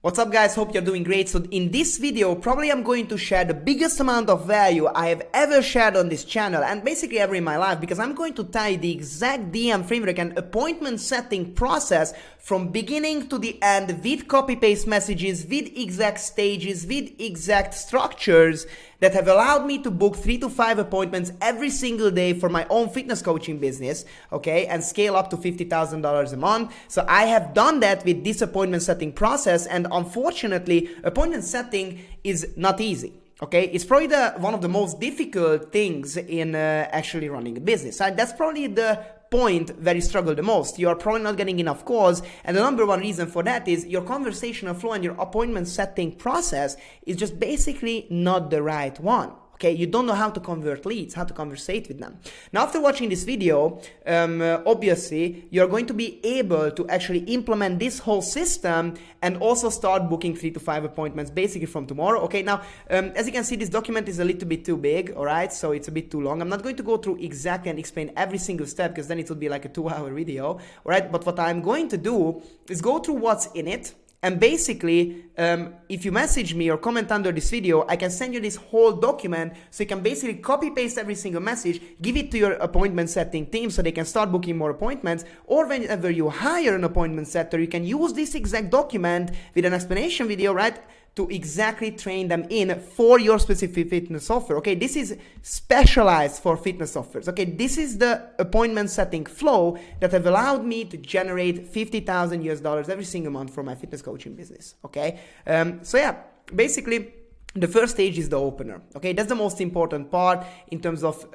What's up guys, hope you're doing great. So in this video, probably I'm going to share the biggest amount of value I have ever shared on this channel and basically ever in my life, because I'm going to tie the exact DM framework and appointment setting process from beginning to the end with copy-paste messages, with exact stages, with exact structures that have allowed me to book 3 to 5 appointments every single day for my own fitness coaching business, okay, and scale up to $50,000 a month. So I have done that with this appointment setting process, and unfortunately, appointment setting is not easy. Okay, it's probably one of the most difficult things in actually running a business. Right? That's probably the point where you struggle the most. You're probably not getting enough calls, and the number one reason for that is your conversational flow and your appointment setting process is just basically not the right one. Okay, you don't know how to convert leads, how to conversate with them. Now, after watching this video, obviously, you're going to be able to actually implement this whole system and also start booking 3 to 5 appointments basically from tomorrow. Okay, now, as you can see, this document is a little bit too big, all right? So it's a bit too long. I'm not going to go through exactly and explain every single step because then it would be like a 2-hour video, all right? But what I'm going to do is go through what's in it. And basically, if you message me or comment under this video, I can send you this whole document so you can basically copy paste every single message, give it to your appointment setting team so they can start booking more appointments, or whenever you hire an appointment setter, you can use this exact document with an explanation video, right, to exactly train them in for your specific fitness software. Okay, this is specialized for fitness softwares. Okay, this is the appointment setting flow that have allowed me to generate $50,000 every single month for my fitness coaching business. Okay, so yeah, basically, the first stage is the opener. Okay, that's the most important part in terms of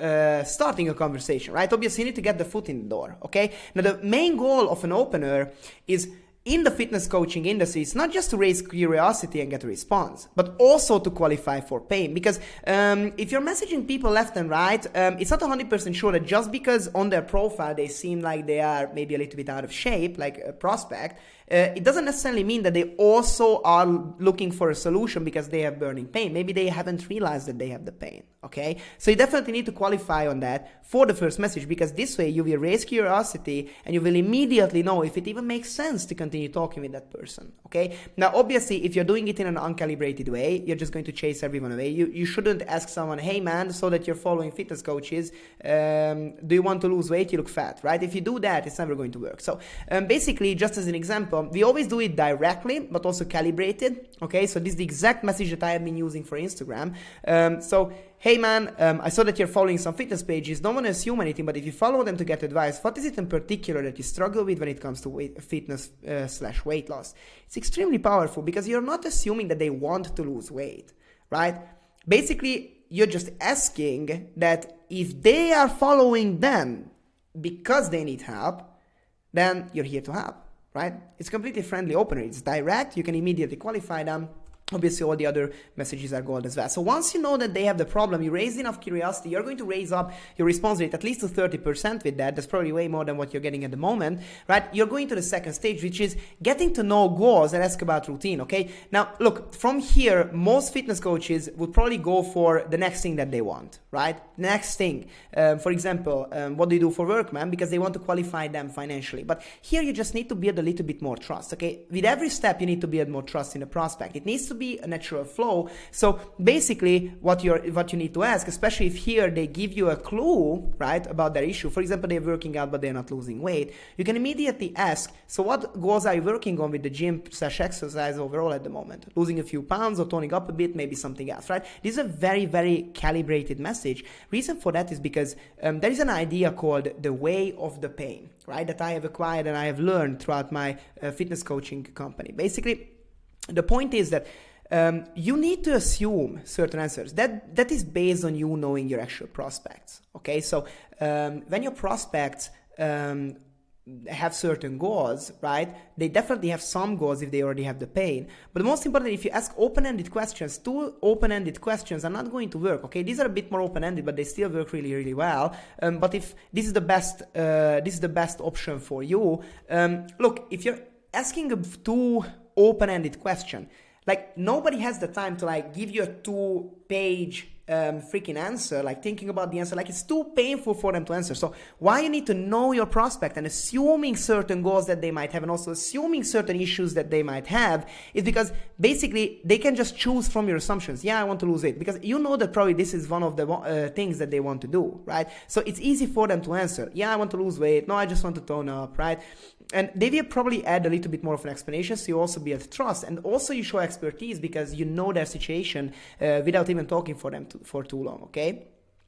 starting a conversation, right? Obviously, you need to get the foot in the door. Okay, now the main goal of an opener is, in the fitness coaching industry, it's not just to raise curiosity and get a response, but also to qualify for paying. Because if you're messaging people left and right, it's not 100% sure that just because on their profile they seem like they are maybe a little bit out of shape, like a prospect, it doesn't necessarily mean that they also are looking for a solution because they have burning pain. Maybe they haven't realized that they have the pain, okay? So you definitely need to qualify on that for the first message, because this way you will raise curiosity and you will immediately know if it even makes sense to continue talking with that person, okay? Now, obviously, if you're doing it in an uncalibrated way, you're just going to chase everyone away. You shouldn't ask someone, hey man, so that you're following fitness coaches, do you want to lose weight? You look fat, right? If you do that, it's never going to work. So basically, just as an example, we always do it directly, but also calibrated, okay? So this is the exact message that I have been using for Instagram. So, hey man, I saw that you're following some fitness pages. Don't want to assume anything, but if you follow them to get advice, what is it in particular that you struggle with when it comes to fitness / weight loss? It's extremely powerful because you're not assuming that they want to lose weight, right? Basically, you're just asking that if they are following them because they need help, then you're here to help, right? It's completely friendly opener. It's direct. You can immediately qualify them. Obviously, all the other messages are gold as well. So once you know that they have the problem, you raise enough curiosity, you're going to raise up your response rate at least to 30% with that. That's probably way more than what you're getting at the moment, right? You're going to the second stage, which is getting to know goals and ask about routine, okay? Now, look, from here, most fitness coaches would probably go for the next thing that they want, right? Next thing. For example, what do you do for work, man? Because they want to qualify them financially. But here you just need to build a little bit more trust, okay? With every step, you need to build more trust in the prospect. It needs to be a natural flow. So basically what you need to ask, especially if here they give you a clue, right, about their issue. For example, they're working out but they're not losing weight. You can immediately ask, so what goals are you working on with the gym / exercise overall at the moment? Losing a few pounds or toning up a bit, maybe something else, right? This is a very, very calibrated message. Reason for that is because there is an idea called the way of the pain, right, that I have acquired and I have learned throughout my fitness coaching company. Basically, the point is that you need to assume certain answers. That is based on you knowing your actual prospects. Okay, so when your prospects have certain goals, right, they definitely have some goals if they already have the pain. But the most important, if you ask open-ended questions, 2 open-ended questions are not going to work. Okay, these are a bit more open-ended, but they still work really, really well. But if this is the best option for you, look, if you're asking a 2 open-ended question, like nobody has the time to like give you a 2-page freaking answer, like thinking about the answer, like it's too painful for them to answer. So why you need to know your prospect and assuming certain goals that they might have and also assuming certain issues that they might have is because basically they can just choose from your assumptions. Yeah, I want to lose weight because you know that probably this is one of the things that they want to do, right? So it's easy for them to answer. Yeah, I want to lose weight. No, I just want to tone up, right? And they will probably add a little bit more of an explanation, so you also build trust, and also you show expertise because you know their situation without even talking for them for too long, okay?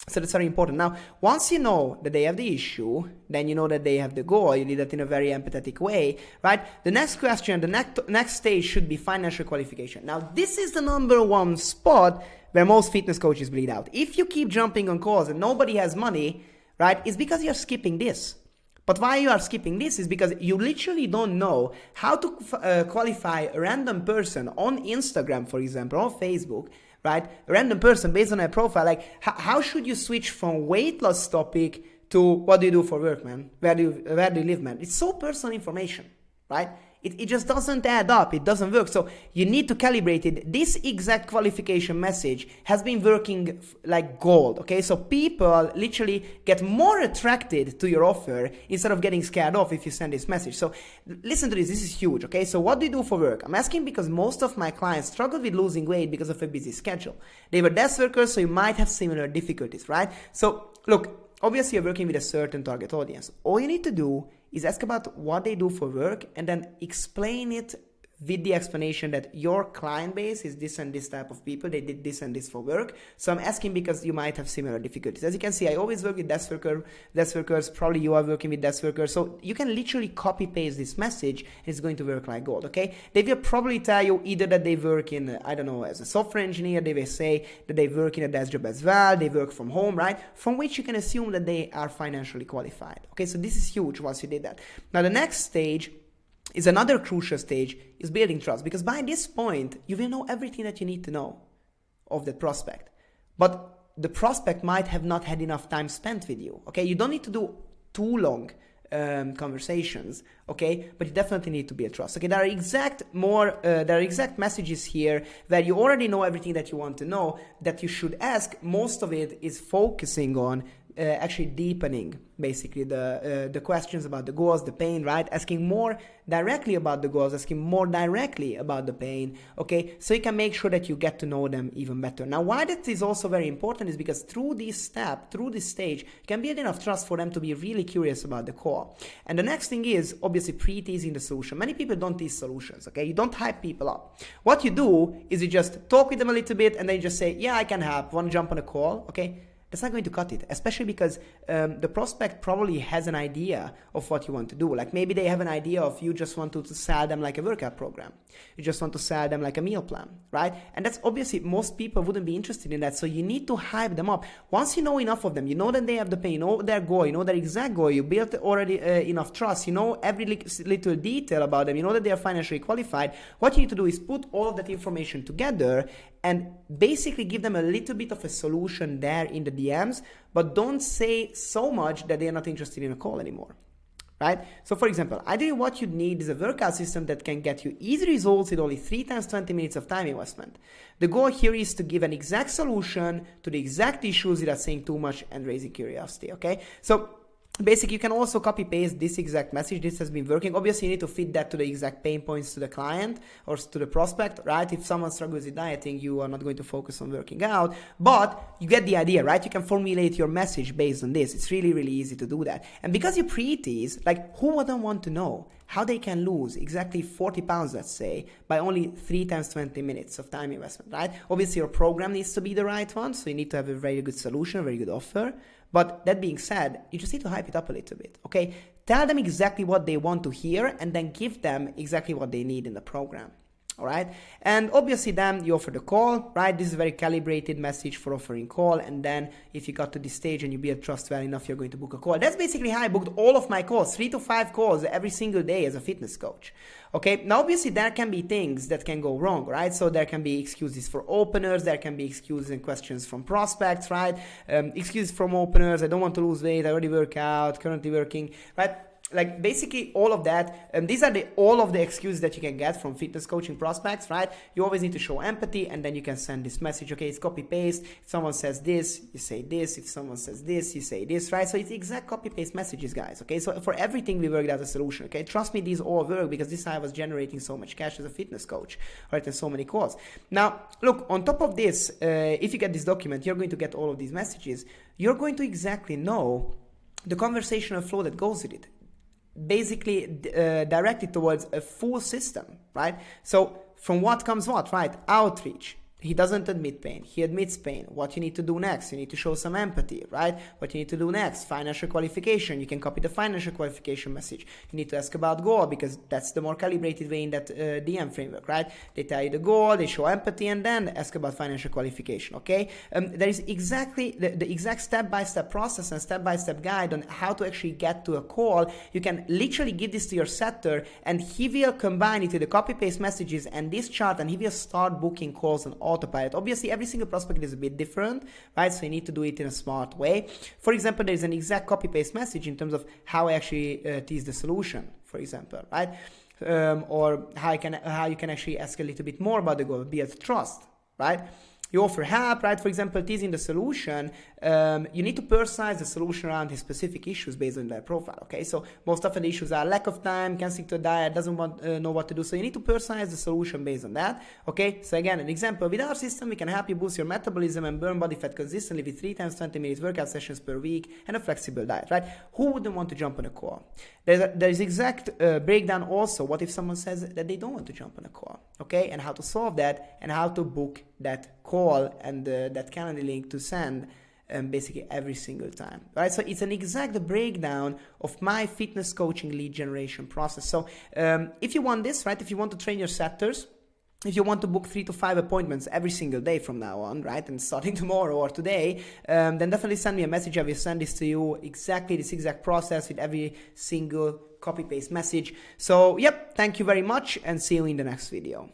So that's very important. Now, once you know that they have the issue, then you know that they have the goal, you did that in a very empathetic way, right? The next question, the next stage should be financial qualification. Now, this is the number one spot where most fitness coaches bleed out. If you keep jumping on calls and nobody has money, right, it's because you're skipping this. But why you are skipping this is because you literally don't know how to qualify a random person on Instagram, for example, or Facebook, right? A random person based on a profile. Like, how should you switch from weight loss topic to what do you do for work, man? Where do you live, man? It's so personal information, right? It just doesn't add up. It doesn't work. So you need to calibrate it. This exact qualification message has been working like gold. Okay, so people literally get more attracted to your offer instead of getting scared off if you send this message. So listen to this. This is huge. Okay, so what do you do for work? I'm asking because most of my clients struggle with losing weight because of a busy schedule. They were desk workers, so you might have similar difficulties, right? So look, obviously you're working with a certain target audience. All you need to do is ask about what they do for work and then explain it with the explanation that your client base is this and this type of people. They did this and this for work. So I'm asking because you might have similar difficulties. As you can see, I always work with desk workers. Probably you are working with desk workers. So you can literally copy paste this message and it's going to work like gold, okay? They will probably tell you either that they work in, I don't know, as a software engineer. They will say that they work in a desk job as well. They work from home, right? From which you can assume that they are financially qualified. Okay, so this is huge once you did that. Now the next stage is another crucial stage, is building trust. Because by this point, you will know everything that you need to know of the prospect. But the prospect might have not had enough time spent with you, okay? You don't need to do too long conversations, okay? But you definitely need to build trust, okay? There are exact messages here where you already know everything that you want to know that you should ask. Most of it is focusing on actually deepening basically the questions about the goals, the pain, right? Asking more directly about the goals, asking more directly about the pain, okay? So you can make sure that you get to know them even better. Now, why that is also very important is because through this step, through this stage, you can build enough trust for them to be really curious about the call. And the next thing is obviously pre-teasing the solution. Many people don't tease solutions, okay? You don't hype people up. What you do is you just talk with them a little bit and then you just say, yeah, I can help, want to jump on a call, okay? That's not going to cut it, especially because the prospect probably has an idea of what you want to do. Like maybe they have an idea of you just want to sell them like a workout program. You just want to sell them like a meal plan, right? And that's obviously most people wouldn't be interested in that. So you need to hype them up. Once you know enough of them, you know that they have the pain, you know their goal, you know their exact goal, you built already enough trust, you know every little detail about them, you know that they are financially qualified. What you need to do is put all of that information together and basically give them a little bit of a solution there in the DMs, but don't say so much that they are not interested in a call anymore, right? So for example, ideally what you need is a workout system that can get you easy results with only 3 times 20 minutes of time investment. The goal here is to give an exact solution to the exact issues without saying too much and raising curiosity, okay? So basically, you can also copy paste this exact message. This has been working. Obviously, you need to fit that to the exact pain points to the client or to the prospect, right? If someone struggles with dieting, you are not going to focus on working out, but you get the idea, right? You can formulate your message based on this. It's really, really easy to do that. And because you pre-tease, like who wouldn't want to know how they can lose exactly 40 pounds, let's say, by only 3 times 20 minutes of time investment, right? Obviously, your program needs to be the right one. So you need to have a very good solution, a very good offer. But that being said, you just need to hype it up a little bit, okay? Tell them exactly what they want to hear and then give them exactly what they need in the program, all right? And obviously then you offer the call, right? This is a very calibrated message for offering call. And then if you got to this stage and you build trust well enough, you're going to book a call. That's basically how I booked all of my calls, 3 to 5 calls every single day as a fitness coach. Okay, now obviously there can be things that can go wrong, right? So there can be excuses for openers, there can be excuses and questions from prospects, right? Excuses from openers, I don't want to lose weight, I already work out, currently working, right? like basically all of that. These are all of the excuses that you can get from fitness coaching prospects, right? You always need to show empathy, and then you can send this message. Okay, it's copy paste. If someone says this, you say this. If someone says this, you say this, right? So it's exact copy paste messages, guys. Okay, so for everything we worked out a solution. Okay, trust me, these all work, because this is how I was generating so much cash as a fitness coach, right? And so many calls. Now, look, on top of this, if you get this document, you're going to get all of these messages. You're going to exactly know the conversational flow that goes with it. Basically directed towards a full system, right? So from what comes what, right? Outreach. He doesn't admit pain. He admits pain. What you need to do next? You need to show some empathy, right? What you need to do next? Financial qualification. You can copy the financial qualification message. You need to ask about goal, because that's the more calibrated way in that DM framework, right? They tell you the goal, they show empathy, and then ask about financial qualification, okay? There is exactly the exact step-by-step process and step-by-step guide on how to actually get to a call. You can literally give this to your setter, and he will combine it with the copy-paste messages and this chart, and he will start booking calls on autopilot. Obviously, every single prospect is a bit different, right? So you need to do it in a smart way. For example, there's an exact copy-paste message in terms of how I actually tease the solution, for example, right? Or how you can actually ask a little bit more about the goal, build trust, right? You offer help, right? For example, teasing the solution, you need to personalize the solution around his specific issues based on their profile, okay? So most often the issues are lack of time, can't stick to a diet, doesn't know what to do. So you need to personalize the solution based on that, okay? So again, an example, with our system, we can help you boost your metabolism and burn body fat consistently with 3 times 20 minutes workout sessions per week and a flexible diet, right? Who wouldn't want to jump on a call? There's exact breakdown also. What if someone says that they don't want to jump on a call, okay? And how to solve that, and how to book that call and that calendar link to send basically every single time, right? So it's an exact breakdown of my fitness coaching lead generation process. So if you want this, right, if you want to train your setters, if you want to book 3 to 5 appointments every single day from now on, right, and starting tomorrow or today, then definitely send me a message. I will send this to you, exactly this exact process with every single copy-paste message. So, yep, thank you very much, and see you in the next video.